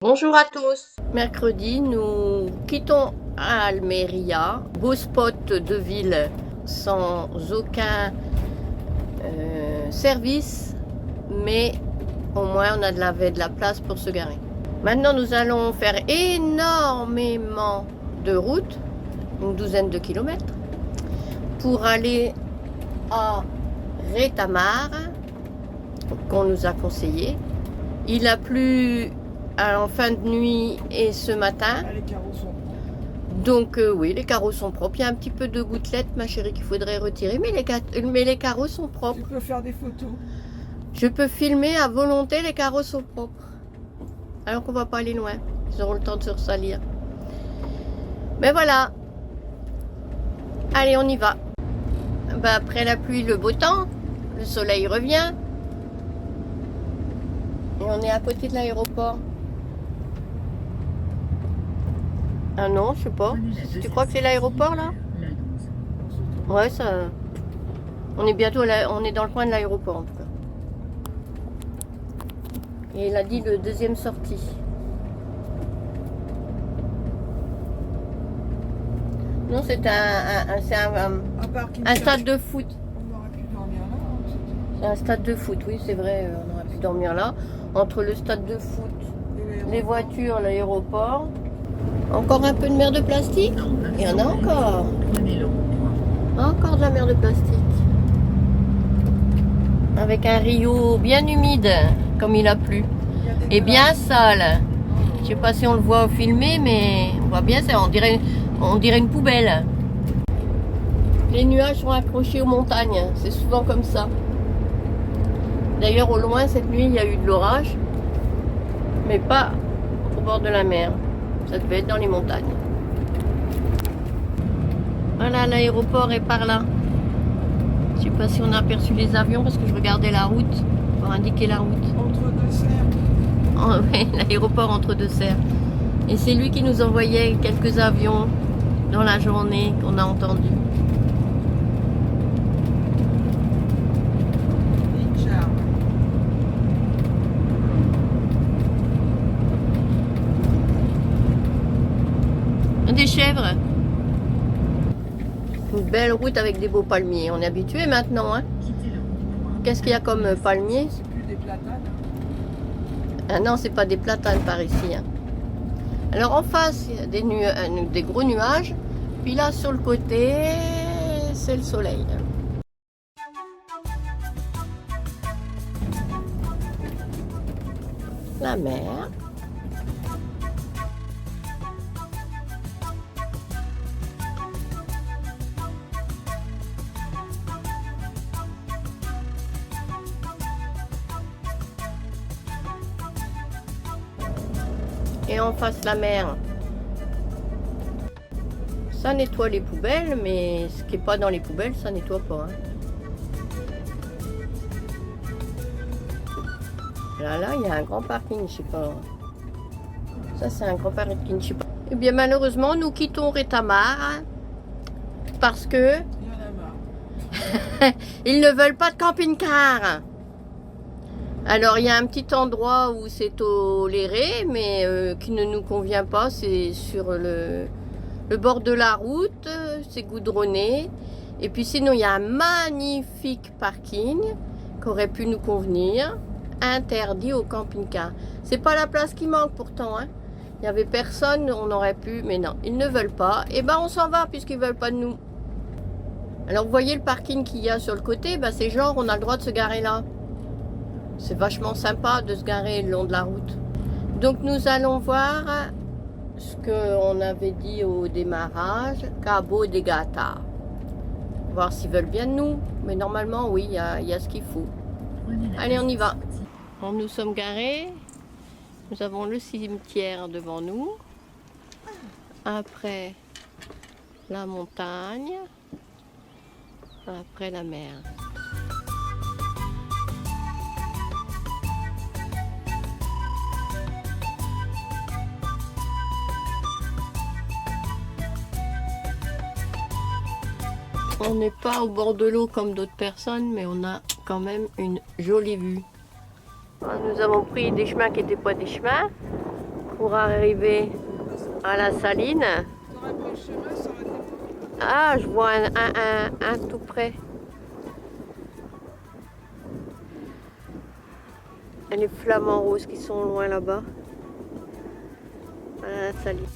Bonjour à tous. Mercredi, nous quittons Almeria, beau spot de ville sans aucun service, mais au moins on avait de la place pour se garer. Maintenant, nous allons faire énormément de route, une douzaine de kilomètres, pour aller à Retamar, qu'on nous a conseillé. Il a plu en fin de nuit et ce matin. Ah, les carreaux sont propres. Donc oui, les carreaux sont propres. Il y a un petit peu de gouttelettes, ma chérie, qu'il faudrait retirer, mais les carreaux sont propres. Tu peux faire des photos. Je peux filmer à volonté, les carreaux sont propres. Alors qu'on va pas aller loin. Ils auront le temps de se ressalir. Mais voilà. Allez, on y va. Ben, après la pluie, le beau temps. Le soleil revient. Et on est à côté de l'aéroport. Ah non, je sais pas. Tu crois que c'est l'aéroport là? Ouais, ça. On est bientôt là, on est dans le coin de l'aéroport en tout cas. Et il a dit le deuxième sortie. Non, c'est un stade de foot. On aurait pu dormir là. C'est un stade de foot, oui, c'est vrai. On aurait pu dormir là. Entre le stade de foot, les voitures, l'aéroport. Encore un peu de mer de plastique? Il y en a encore. Encore de la mer de plastique. Avec un Rio bien humide, comme il a plu. Et bien sale. Je sais pas si on le voit filmer, mais on voit bien ça. On dirait une poubelle. Les nuages sont accrochés aux montagnes. C'est souvent comme ça. D'ailleurs, au loin, cette nuit, il y a eu de l'orage. Mais pas au bord de la mer. Ça devait être dans les montagnes. Voilà, l'aéroport est par là. Je sais pas si on a aperçu les avions parce que je regardais la route pour indiquer la route. Entre deux serres. Oh, oui, l'aéroport entre deux serres. Et c'est lui qui nous envoyait quelques avions dans la journée qu'on a entendu. Ninja. Des chèvres. Une belle route avec des beaux palmiers. On est habitué maintenant, hein. Qu'est-ce qu'il y a comme palmiers? C'est plus des platanes. Ah non, c'est pas des platanes par ici, hein. Alors en face, il y a des gros nuages. Puis là, sur le côté, c'est le soleil. La mer. Et en face la mer. Ça nettoie les poubelles, mais ce qui n'est pas dans les poubelles, ça nettoie pas, hein. Là, il y a un grand parking, je sais pas. Ça, c'est un grand parking, je sais pas. Eh bien, malheureusement, nous quittons Retamar, hein, parce que Il y en a marre. ils ne veulent pas de camping-car. Alors, il y a un petit endroit où c'est toléré, mais qui ne nous convient pas. C'est sur le bord de la route, c'est goudronné. Et puis sinon, il y a un magnifique parking qui aurait pu nous convenir, interdit au camping-car. C'est pas la place qui manque pourtant, hein. Il n'y avait personne, on aurait pu, mais non, ils ne veulent pas. Et ben, on s'en va puisqu'ils veulent pas de nous. Alors, vous voyez le parking qu'il y a sur le côté, ben, c'est genre, on a le droit de se garer là. C'est vachement sympa de se garer le long de la route. Donc nous allons voir ce qu'on avait dit au démarrage, Cabo de Gata. Voir s'ils veulent bien de nous. Mais normalement, oui, il y a ce qu'il faut. Allez, on y va. Bon, nous sommes garés. Nous avons le cimetière devant nous. Après, la montagne. Après, la mer. On n'est pas au bord de l'eau comme d'autres personnes, mais on a quand même une jolie vue. Nous avons pris des chemins qui n'étaient pas des chemins. pour arriver à la saline. T'aurais pris le chemin, ça aurait été beaucoup. Ah, je vois un tout près. Et les flamants roses qui sont loin là-bas. À la saline.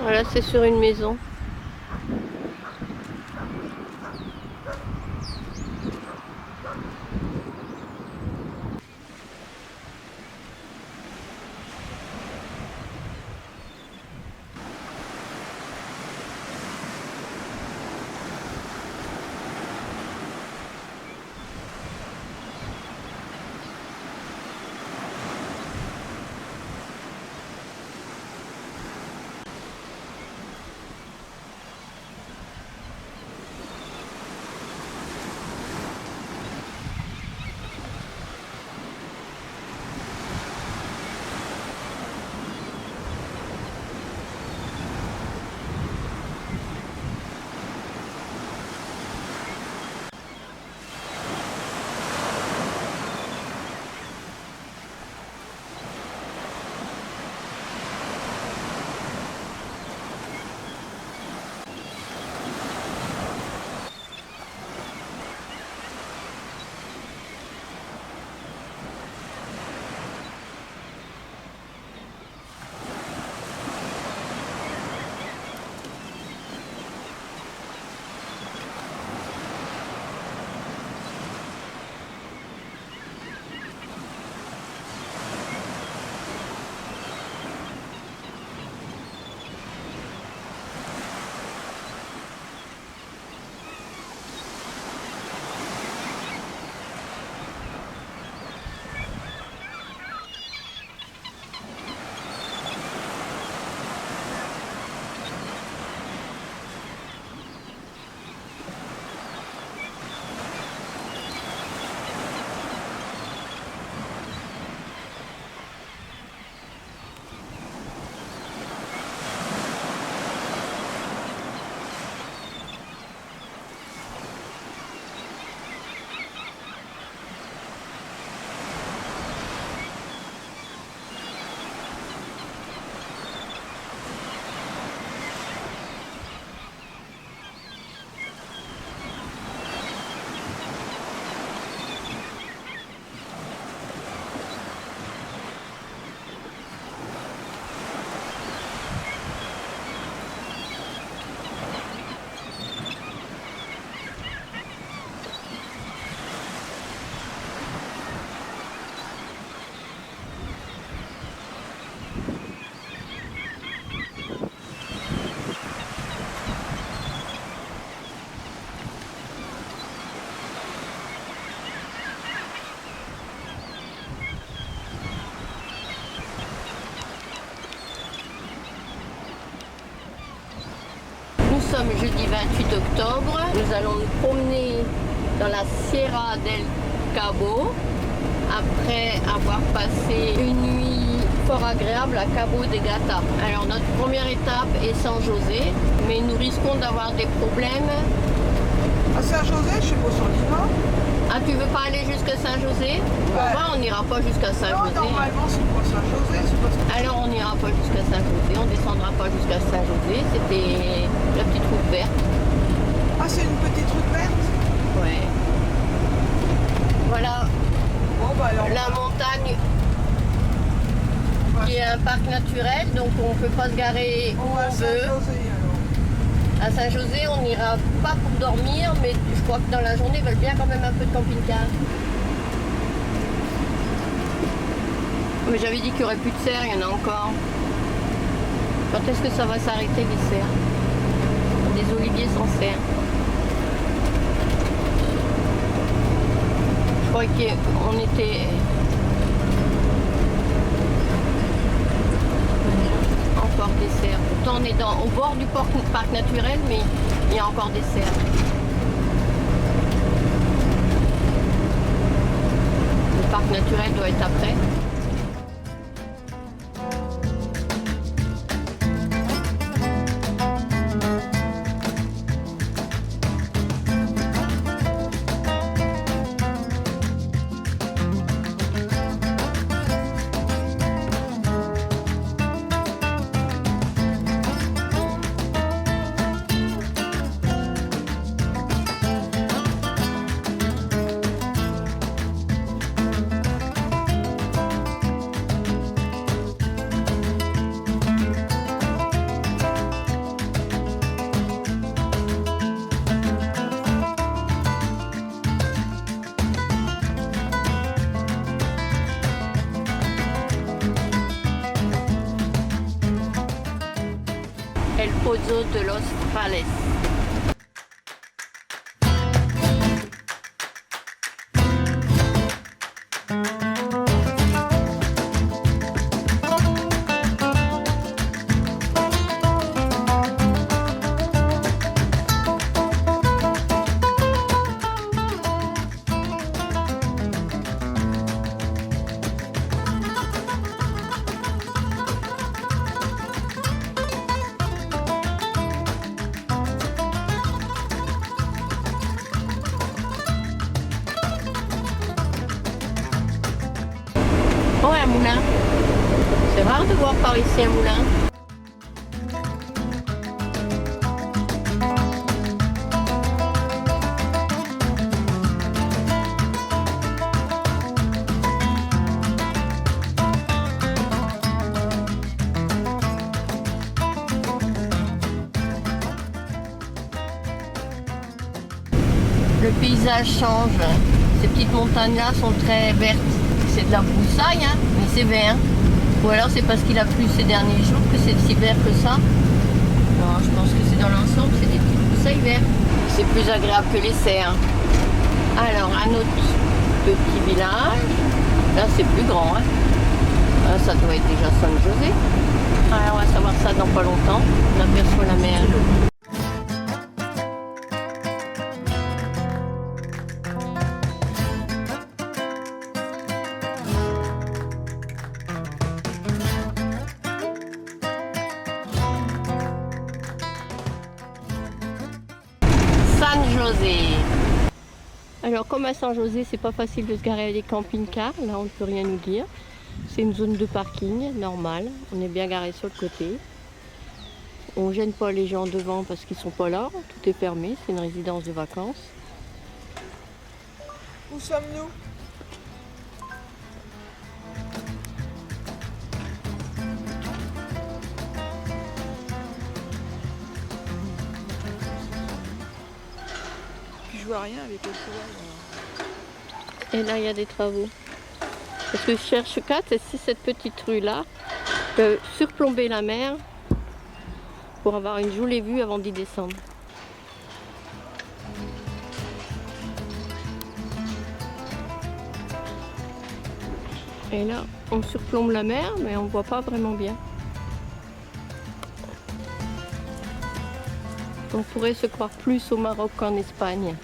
Voilà, c'est sur une maison. sommes jeudi 28 octobre. Nous allons nous promener dans la Sierra del Cabo après avoir passé une nuit fort agréable à Cabo de Gata. Alors notre première étape est San José, mais nous risquons d'avoir des problèmes. À Saint-José, je sais pas sur l'Iva. Ah, tu veux pas aller jusqu'à Saint-José? Ouais. On n'ira pas jusqu'à Non, Saint-José. normalement, c'est pas Saint-José, c'est parce que... Alors on n'ira pas jusqu'à Saint-José, on descendra pas jusqu'à Saint-José. C'était la petite route verte. Ah, c'est une petite route verte? Ouais. Voilà Bon, bah alors... la montagne Ouais. qui est un parc naturel, donc on peut pas se garer où On va à on veut. Saint-José, alors. À Saint-José, on n'ira pas pour dormir, mais je crois que dans la journée, ils veulent bien quand même un peu de camping-car. Mais j'avais dit qu'il n'y aurait plus de cerfs, il y en a encore. Quand est-ce que ça va s'arrêter les cerfs? Des oliviers sans cerfs. Je crois qu'on était... Encore des cerfs. Pourtant on est au bord du parc naturel, mais il y a encore des cerfs. Le parc naturel doit être après. El Pozo de los Frailes. Oh, un moulin. C'est rare de voir par ici un moulin. Le paysage change. Ces petites montagnes-là sont très vertes. C'est de la broussaille, hein, mais c'est vert. Ou alors c'est parce qu'il a plu ces derniers jours que c'est si vert que ça. Non, je pense que c'est dans l'ensemble, c'est des petites broussailles vertes. C'est plus agréable que les serres. Alors, un autre petit village. Là, c'est plus grand. Hein. Là, ça doit être déjà San José. Alors, on va savoir ça dans pas longtemps. On aperçoit la mer. San José. Alors comme à San José, c'est pas facile de se garer avec des camping-cars, là on ne peut rien nous dire. C'est une zone de parking normale, on est bien garé sur le côté. On gêne pas les gens devant parce qu'ils sont pas là, tout est fermé, c'est une résidence de vacances. Où sommes-nous? Je vois rien avec le soleil. Et là il y a des travaux. Parce que je cherche 4 et si cette petite rue-là peut surplomber la mer pour avoir une jolie vue avant d'y descendre. Et là, on surplombe la mer, mais on ne voit pas vraiment bien. On pourrait se croire plus au Maroc qu'en Espagne.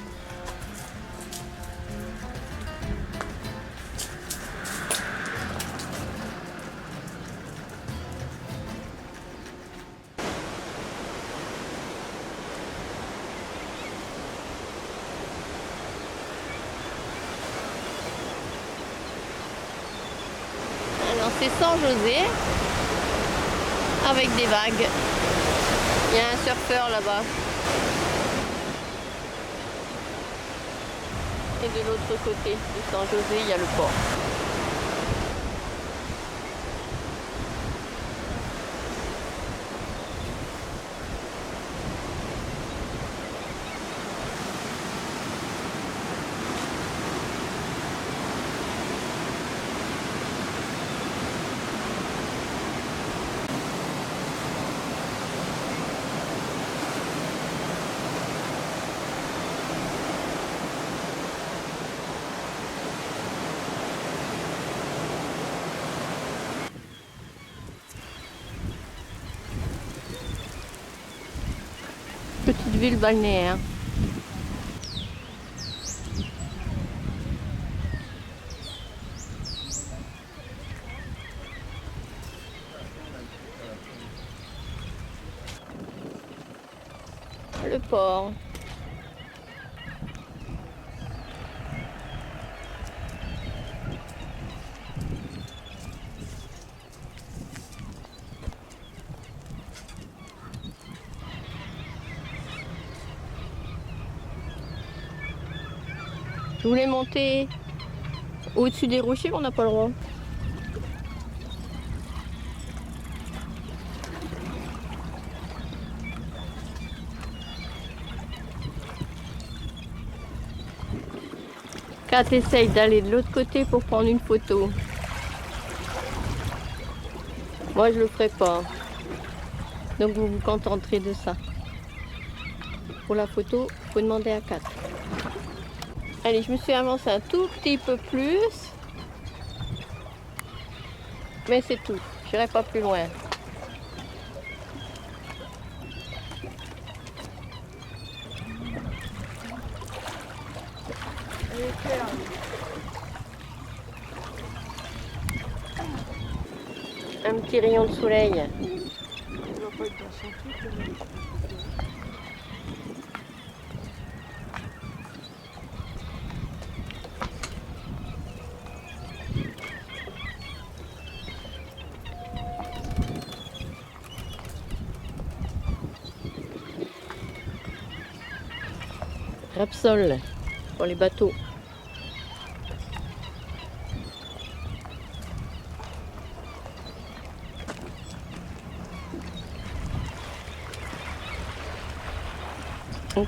Alors c'est San-José avec des vagues. Il y a un surfeur là-bas. Et de l'autre côté de San-José, il y a le port. Petite ville balnéaire. Le port. Je voulais monter au-dessus des rochers, on n'a pas le droit. Kat essaye d'aller de l'autre côté pour prendre une photo. Moi je le ferai pas. Donc vous vous contenterez de ça. Pour la photo, il faut demander à Kat. Allez, je me suis avancée un tout petit peu plus. Mais c'est tout. Je n'irai pas plus loin. Elle est claire. Un petit rayon de soleil. Elle doit pas être dans son truc, mais... Repsol pour les bateaux. Il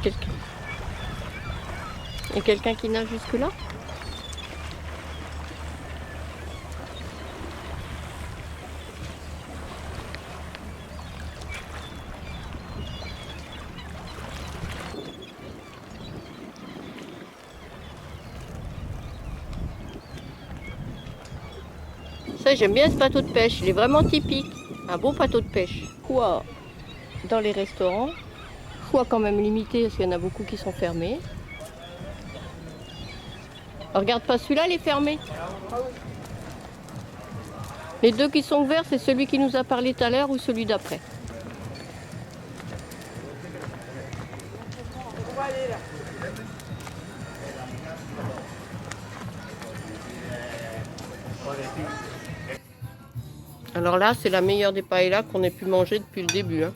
y a quelqu'un qui nage jusque là? Ça, j'aime bien ce bateau de pêche, il est vraiment typique. Un beau bateau de pêche. Soit dans les restaurants, soit quand même limité parce qu'il y en a beaucoup qui sont fermés. Regarde pas celui-là, il est fermé. Les deux qui sont ouverts, c'est celui qui nous a parlé tout à l'heure ou celui d'après. On va aller là. Alors là, c'est la meilleure des paellas qu'on ait pu manger depuis le début. Hein.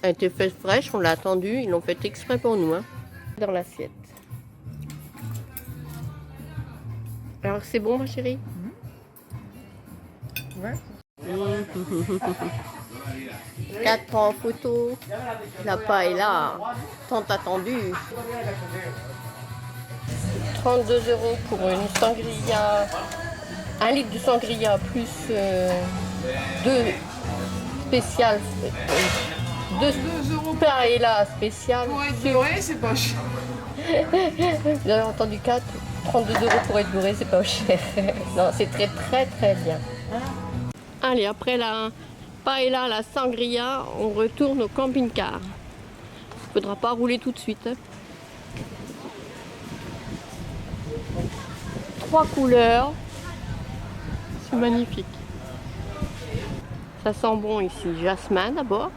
Elle était faite fraîche, on l'a attendue, ils l'ont fait exprès pour nous. Hein. Dans l'assiette. Alors c'est bon ma chérie? Ouais. 4 prend en photo. La paella, tant attendue. 32 € pour une sangria. 1 litre de sangria plus 2 spéciales. 2 paella spéciales. Pour être bourré, c'est pas cher. Vous avez entendu 4, 32 € pour être bourré, c'est pas cher. Non, c'est très très très bien. Allez, après paella, la sangria, on retourne au camping-car. Il ne faudra pas rouler tout de suite. Hein. 3 couleurs. C'est magnifique. Ça sent bon ici. Jasmin d'abord.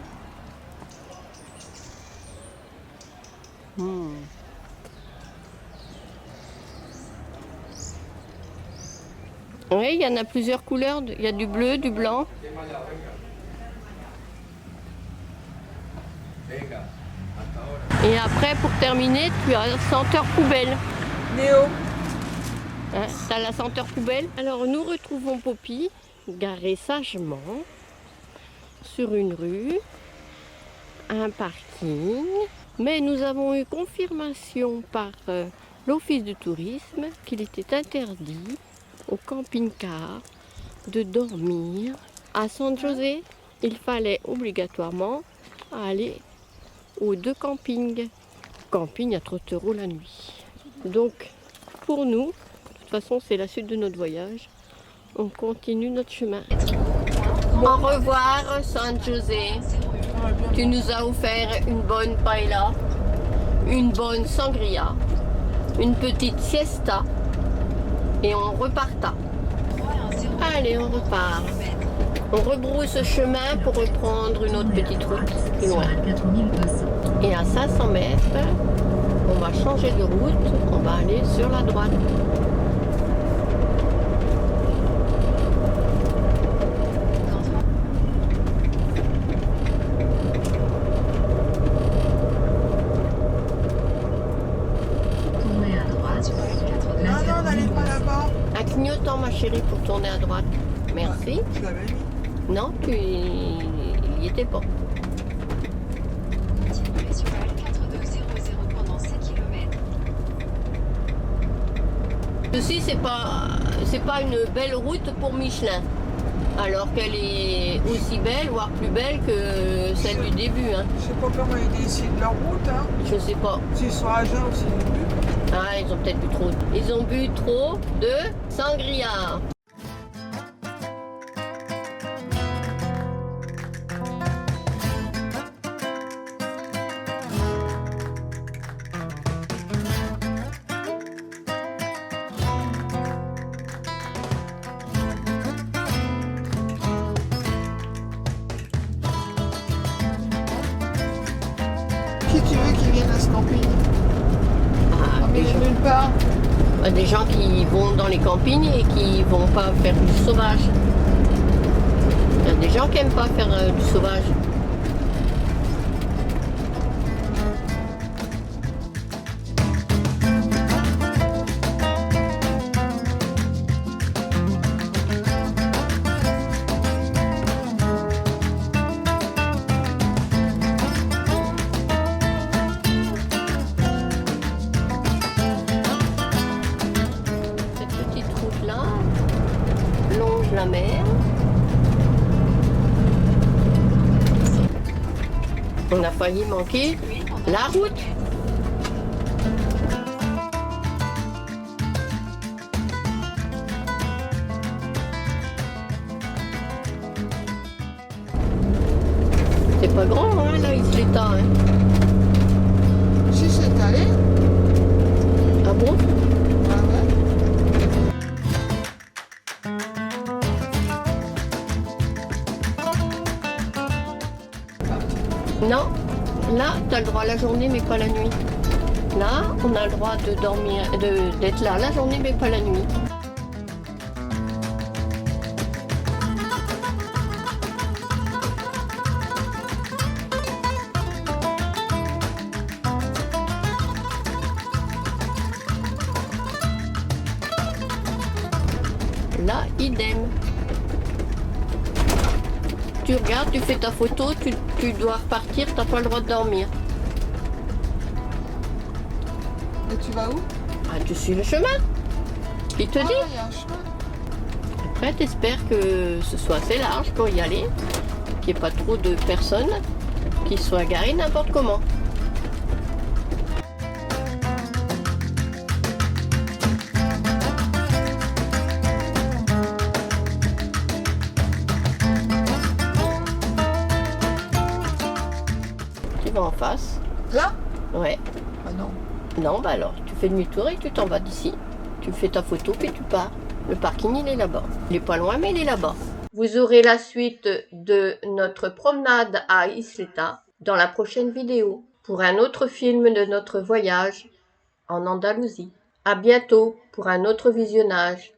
Oui, il y en a plusieurs couleurs. Il y a du bleu, du blanc. Et après, pour terminer, tu as la senteur poubelle. Néo. Hein, tu as la senteur poubelle. Alors, nous retrouvons Poppy, garée sagement sur une rue, un parking. Mais nous avons eu confirmation par l'office du tourisme qu'il était interdit au camping-car de dormir. À San José, il fallait obligatoirement aller aux 2 campings. Camping à 30 € la nuit. Donc, pour nous, de toute façon, c'est la suite de notre voyage. On continue notre chemin. Au revoir, San José. Tu nous as offert une bonne paella, une bonne sangria, une petite siesta et on reparta. Allez, on repart. On rebrousse chemin pour reprendre une autre petite route plus loin. Et à 500 mètres, on va changer de route, on va aller sur la droite. Non, n'allez pas là-bas. Un clignotant, ma chérie, pour tourner à droite. Merci. Je l'avais mis. Non, tu y étais pas. Continuez sur L4200 pendant 6 km. Ceci, c'est pas une belle route pour Michelin. Alors qu'elle est aussi belle, voire plus belle que celle du début. Hein. Je sais pas comment ils décident leur route. Hein. Je sais pas. S'ils sont à jeun ou s'ils ont bu. Ah, ils ont peut-être bu trop. Ils ont bu trop de sangria. Qui tu veux qui vienne à ce camping? Ah, Mais il y a nulle part. des gens qui vont dans les campings et qui vont pas faire du sauvage. Il y a des gens qui n'aiment pas faire du sauvage. Longe la mer. On a failli manquer la route. C'est pas grand, hein, là, Isleta. Hein. Si c'est allé. Ah bon? Ah ouais. Non, là, tu as le droit la journée, mais pas la nuit. Là, on a le droit de dormir, d'être là la journée, mais pas la nuit. Là, idem. Tu regardes, tu fais ta photo, tu dois repartir, tu n'as pas le droit de dormir. Et tu vas où? Ah, tu suis le chemin. Il te Ah, dit. il y a un chemin. Après, tu espères que ce soit assez large pour y aller, qu'il n'y ait pas trop de personnes qui soient garées n'importe comment. face. Là? Ouais. Ah non. Non, bah alors, tu fais demi-tour et tu t'en vas d'ici. Tu fais ta photo puis tu pars. Le parking, il est là-bas. Il est pas loin, mais il est là-bas. Vous aurez la suite de notre promenade à Isleta dans la prochaine vidéo pour un autre film de notre voyage en Andalousie. À bientôt pour un autre visionnage.